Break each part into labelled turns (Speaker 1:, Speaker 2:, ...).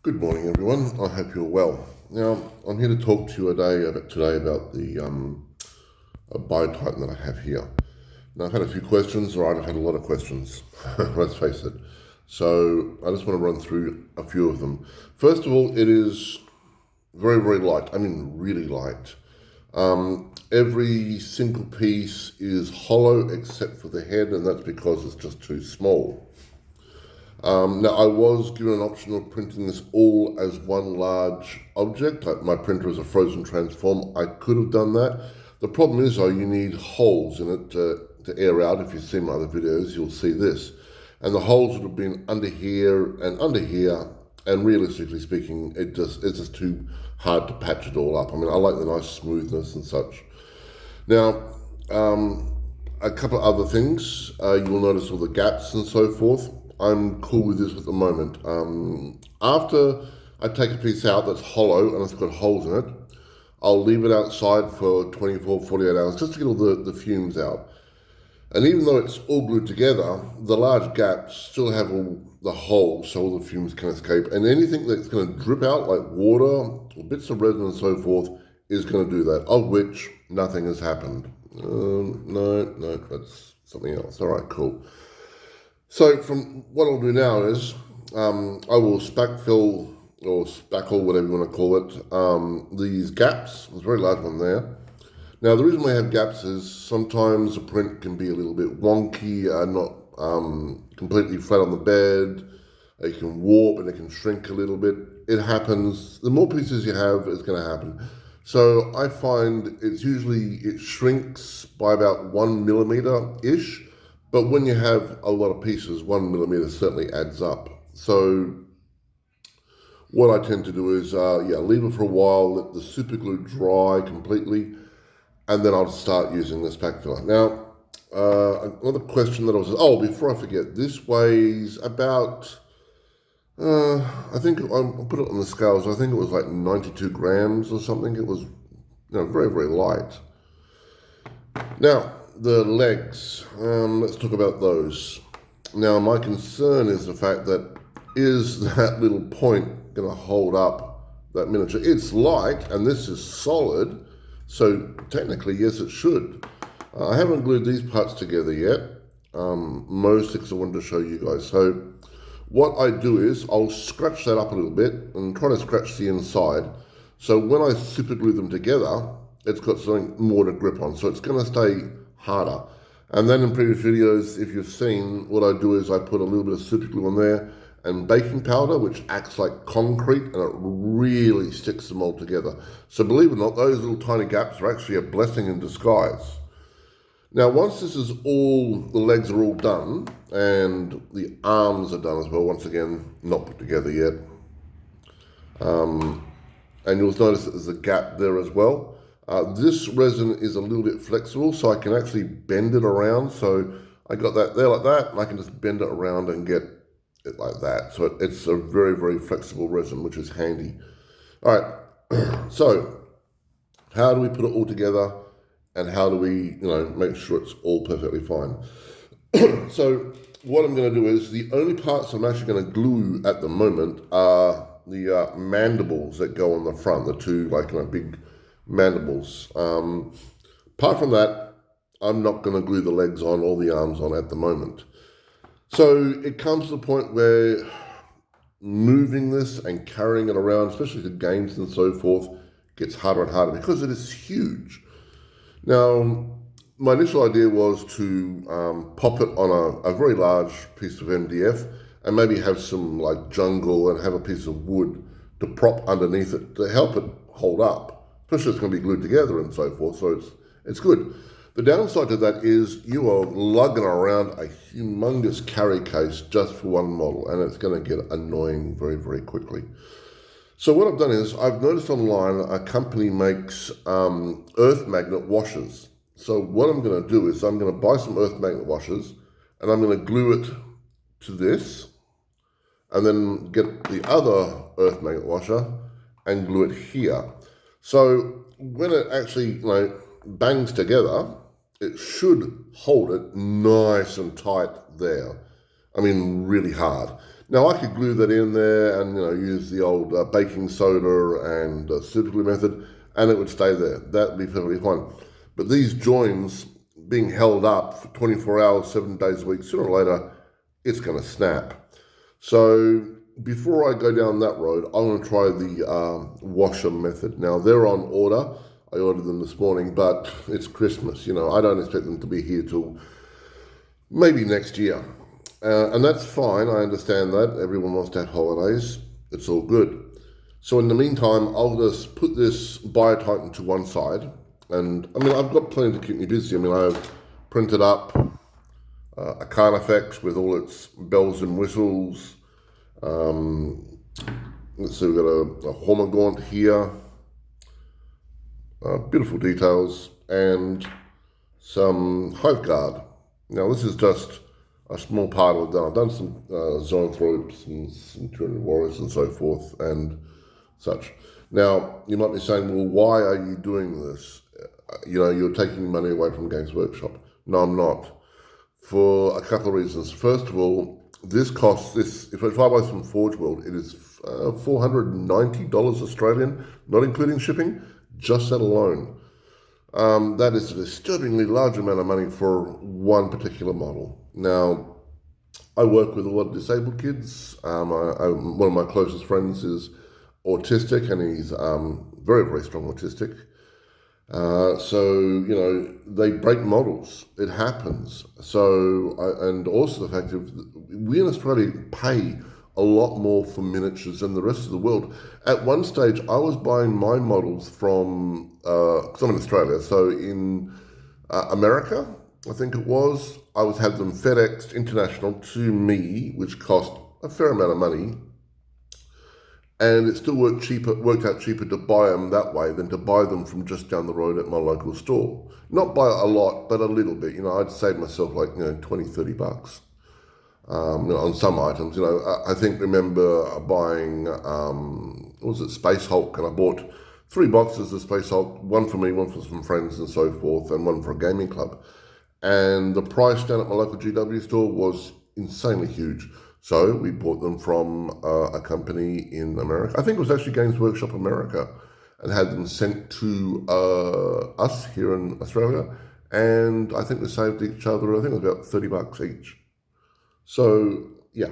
Speaker 1: Good morning, everyone. I hope you're well. Now, I'm here to talk to you today about the Biotitan that I have here. Now, I've had a few questions, or I've had a lot of questions, let's face it. So, I just want to run through a few of them. First of all, it is very, very light. I mean, really light. Every single piece is hollow except for the head, and that's because it's just too small. Now, I was given an option of printing this all as one large object. My printer is a frozen transform. I could have done that. The problem is, though, you need holes in it to air out. If you've seen my other videos, you'll see this. And the holes would have been under here and under here. And realistically speaking, it's just too hard to patch it all up. I mean, I like the nice smoothness and such. Now, a couple of other things. You will notice all the gaps and so forth. I'm cool with this at the moment. After I take a piece out that's hollow and it's got holes in it, I'll leave it outside for 24, 48 hours just to get all the fumes out. And even though it's all glued together, the large gaps still have all the holes so all the fumes can escape. And anything that's going to drip out, like water or bits of resin and so forth, is going to do that, of which nothing has happened. No, that's something else. All right, cool. So from what I'll do now is I will spackfill or spackle, whatever you want to call it, these gaps. There's a very large one there. Now the reason we have gaps is sometimes the print can be a little bit wonky, not completely flat on the bed. It can warp and it can shrink a little bit. It happens. The more pieces you have, it's going to happen. So I find it shrinks by about 1 millimeter-ish. But when you have a lot of pieces, 1 millimeter certainly adds up. So what I tend to do is, leave it for a while, let the super glue dry completely, and then I'll start using the spack filler. Now, another question that before I forget, this weighs about, I think I'll put it on the scales, I think it was like 92 grams or something. It was, very, very light. Now, the legs, let's talk about those. Now, my concern is the fact that is that little point going to hold up that miniature? It's light, and this is solid, so technically, yes, it should. I haven't glued these parts together yet, mostly because I wanted to show you guys. So what I do is I'll scratch that up a little bit and try to scratch the inside. So when I super glue them together, it's got something more to grip on. So it's going to stay harder. And then in previous videos, if you've seen, what I do is I put a little bit of super glue on there and baking powder, which acts like concrete, and it really sticks them all together. So believe it or not, those little tiny gaps are actually a blessing in disguise. Now, once the legs are all done, and the arms are done as well, once again, not put together yet, and you'll notice that there's a gap there as well. This resin is a little bit flexible, so I can actually bend it around. So I got that there like that, and I can just bend it around and get it like that. So it's a very, very flexible resin, which is handy. All right, so how do we put it all together, and how do we, make sure it's all perfectly fine? So what I'm going to do is, the only parts I'm actually going to glue at the moment are the mandibles that go on the front, the two big mandibles. Apart from that, I'm not going to glue the legs on or the arms on at the moment. So it comes to the point where moving this and carrying it around, especially to games and so forth, gets harder and harder because it is huge. Now, my initial idea was to pop it on a very large piece of MDF and maybe have some jungle and have a piece of wood to prop underneath it to help it hold up. Especially it's going to be glued together and so forth, so it's good. The downside to that is you are lugging around a humongous carry case just for one model, and it's going to get annoying very, very quickly. So what I've done is, I've noticed online a company makes earth magnet washers. So what I'm going to do is I'm going to buy some earth magnet washers, and I'm going to glue it to this, and then get the other earth magnet washer and glue it here. So when it actually bangs together, it should hold it nice and tight there. I mean, really hard. Now I could glue that in there and use the old baking soda and super glue method, and it would stay there. That would be perfectly fine. But these joins being held up for 24 hours, 7 days a week, sooner or later, it's going to snap. So before I go down that road, I want to try the washer method. Now they're on order. I ordered them this morning, but it's Christmas. I don't expect them to be here till maybe next year. And that's fine, I understand that. Everyone wants to have holidays. It's all good. So in the meantime, I'll just put this BioTitan to one side. And I've got plenty to keep me busy. I've printed up a Carnifex with all its bells and whistles. Let's see, we've got a Hormigaunt here. Beautiful details. And some Hiveguard. Now this is just a small part of it. I've done some Zoanthropes and some Tyranid Warriors and so forth and such. Now, you might be saying, well, why are you doing this? You're taking money away from Games Workshop. No, I'm not. For a couple of reasons. First of all, this costs, if I buy from Forge World, it is $490 Australian, not including shipping, just that alone. That is a disturbingly large amount of money for one particular model. Now, I work with a lot of disabled kids. One of my closest friends is autistic, and he's very, very strong autistic. So they break models. It happens. So, and also the fact that we in Australia pay a lot more for miniatures than the rest of the world. At one stage, I was buying my models from, because I'm in Australia, so in America, I think it was, I was had them FedExed international to me, which cost a fair amount of money, and it still worked out cheaper to buy them that way than to buy them from just down the road at my local store. Not by a lot, but a little bit. I'd save myself like $20-30. On some items. I remember buying, Space Hulk, and I bought 3 boxes of Space Hulk, one for me, one for some friends and so forth, and one for a gaming club. And the price down at my local GW store was insanely huge. So we bought them from a company in America. I think it was actually Games Workshop America, and had them sent to us here in Australia. And I think we saved each other, I think it was about $30 each. So, yeah.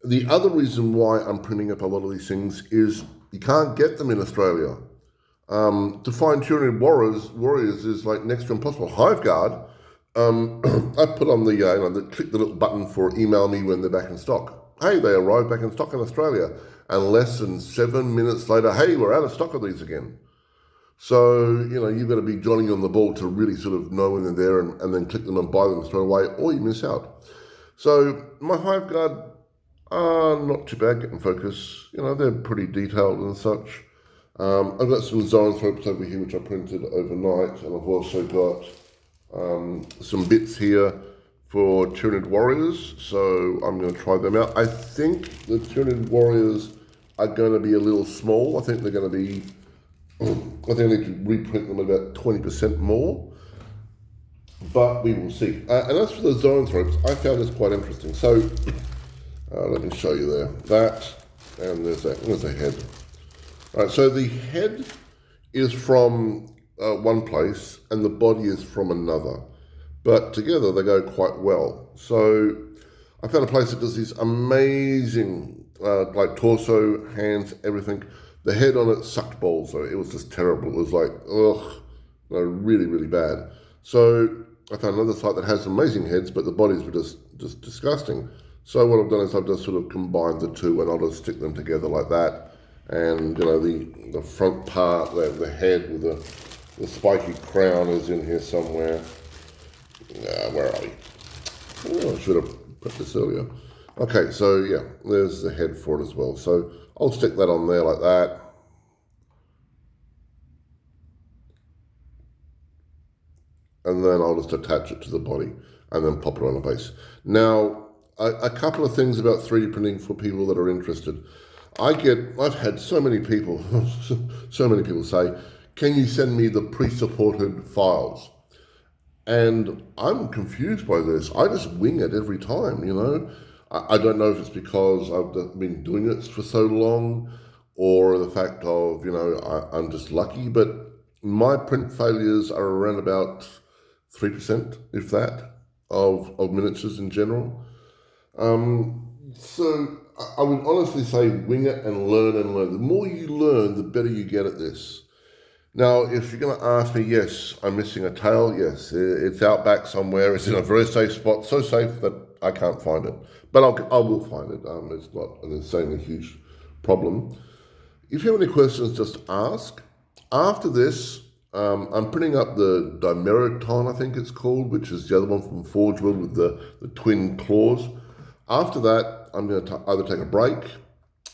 Speaker 1: The other reason why I'm printing up a lot of these things is you can't get them in Australia. To find Tyranid Warriors is like next to impossible. Hiveguard, I put on click the little button for email me when they're back in stock. Hey, they arrived back in stock in Australia. And less than 7 minutes later, hey, we're out of stock of these again. So, you've got to be Johnny on the ball to really sort of know when they're there and then click them and buy them straight away, or you miss out. So my Hiveguard are not too bad getting focus. They're pretty detailed and such. I've got some Zoanthropes over here which I printed overnight, and I've also got some bits here for Tyranid Warriors, so I'm going to try them out. I think the Tyranid Warriors are going to be a little small. I think they're going to be, I think I need to reprint them about 20% more. But we will see. And as for the Zoanthropes, I found this quite interesting. So, let me show you there. That, and there's a head. All right, so the head is from one place, and the body is from another. But together, they go quite well. So, I found a place that does these amazing, like torso, hands, everything. The head on it sucked balls, so it was just terrible. It was like, really, really bad. So, I found another site that has amazing heads, but the bodies were just disgusting. So what I've done is I've just sort of combined the two, and I'll just stick them together like that. And the front part, the head with the spiky crown is in here somewhere. Where are we? Oh, I should have put this earlier. Okay, so yeah, there's the head for it as well. So I'll stick that on there like that. And then I'll just attach it to the body and then pop it on a base. Now, a couple of things about 3D printing for people that are interested. I've had so many people say, can you send me the pre-supported files? And I'm confused by this. I just wing it every time, I don't know if it's because I've been doing it for so long, or the fact of, I'm just lucky, but my print failures are around about 3%, if that, of miniatures in general. So I would honestly say wing it and learn and learn. The more you learn, the better you get at this. Now, if you're going to ask me, yes, I'm missing a tail. Yes, it's out back somewhere. It's in a very safe spot, so safe that I can't find it. But I will find it. It's not an insanely huge problem. If you have any questions, just ask. After this, I'm printing up the Dimerodon, I think it's called, which is the other one from Forge World with the twin claws. After that, I'm going to either take a break,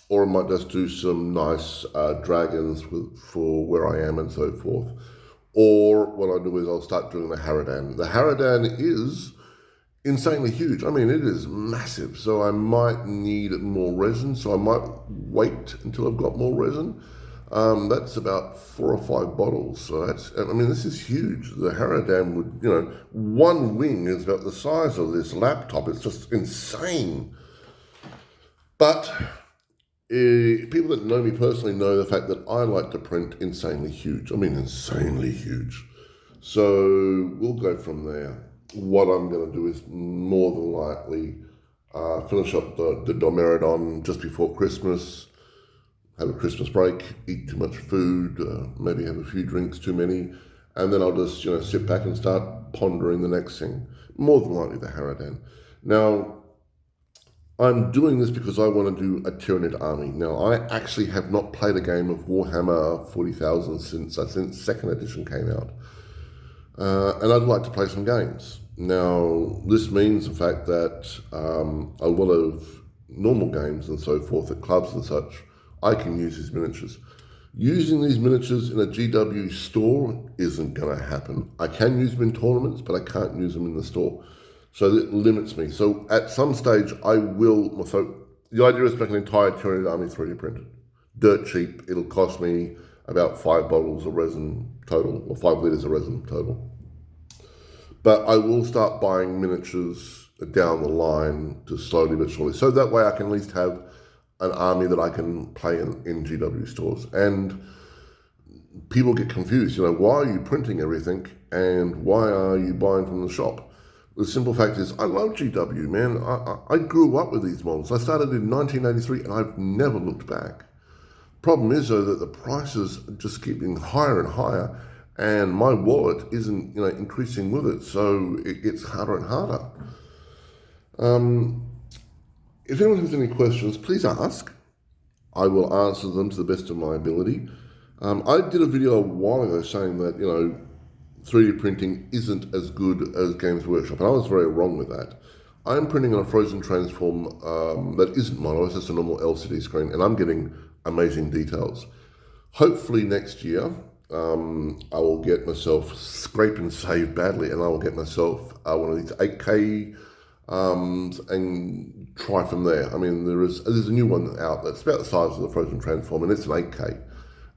Speaker 1: or I might just do some nice dragons for where I am and so forth. Or what I'll do is I'll start doing the Harridan. The Harridan is insanely huge. I mean, it is massive. So I might need more resin. So I might wait until I've got more resin. That's about 4 or 5 bottles. So this is huge. The Harridan would, one wing is about the size of this laptop. It's just insane. But people that know me personally know the fact that I like to print insanely huge. I mean, insanely huge. So we'll go from there. What I'm going to do is more than likely finish up the Dimerodon just before Christmas, have a Christmas break, eat too much food, maybe have a few drinks too many, and then I'll just sit back and start pondering the next thing. More than likely the Harridan. Now, I'm doing this because I want to do a Tyranid army. Now, I actually have not played a game of Warhammer 40,000 since second edition came out. And I'd like to play some games. Now, this means the fact that a lot of normal games and so forth at clubs and such, I can use these miniatures. Using these miniatures in a GW store isn't going to happen. I can use them in tournaments, but I can't use them in the store. So that limits me. So at some stage, I will. So the idea is to make an entire Tyranid army 3D printed. Dirt cheap. It'll cost me about 5 bottles of resin total, or 5 litres of resin total. But I will start buying miniatures down the line, just slowly but surely. So that way I can at least have an army that I can play in GW stores. And people get confused. Why are you printing everything and why are you buying from the shop? The simple fact is, I love GW, man. I grew up with these models. I started in 1983 and I've never looked back. Problem is, though, that the prices just keep getting higher and higher, and my wallet isn't, increasing with it, so it gets harder and harder. If anyone has any questions, please ask. I will answer them to the best of my ability. I did a video a while ago saying that, 3D printing isn't as good as Games Workshop, and I was very wrong with that. I'm printing on a Frozen Transform that isn't mono, it's just a normal LCD screen, and I'm getting amazing details. Hopefully next year, I will get myself, scrape and save badly, and I will get myself one of these 8K and try from there. I mean, there's a new one out that's about the size of the Frozen Transform, and it's an 8K.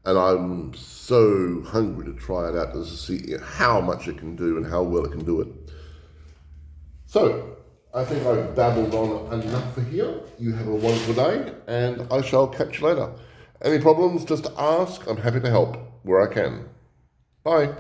Speaker 1: And I'm so hungry to try it out, just to see how much it can do and how well it can do it. So, I think I've babbled on enough for here. You have a wonderful day, and I shall catch you later. Any problems, just ask. I'm happy to help where I can. Bye.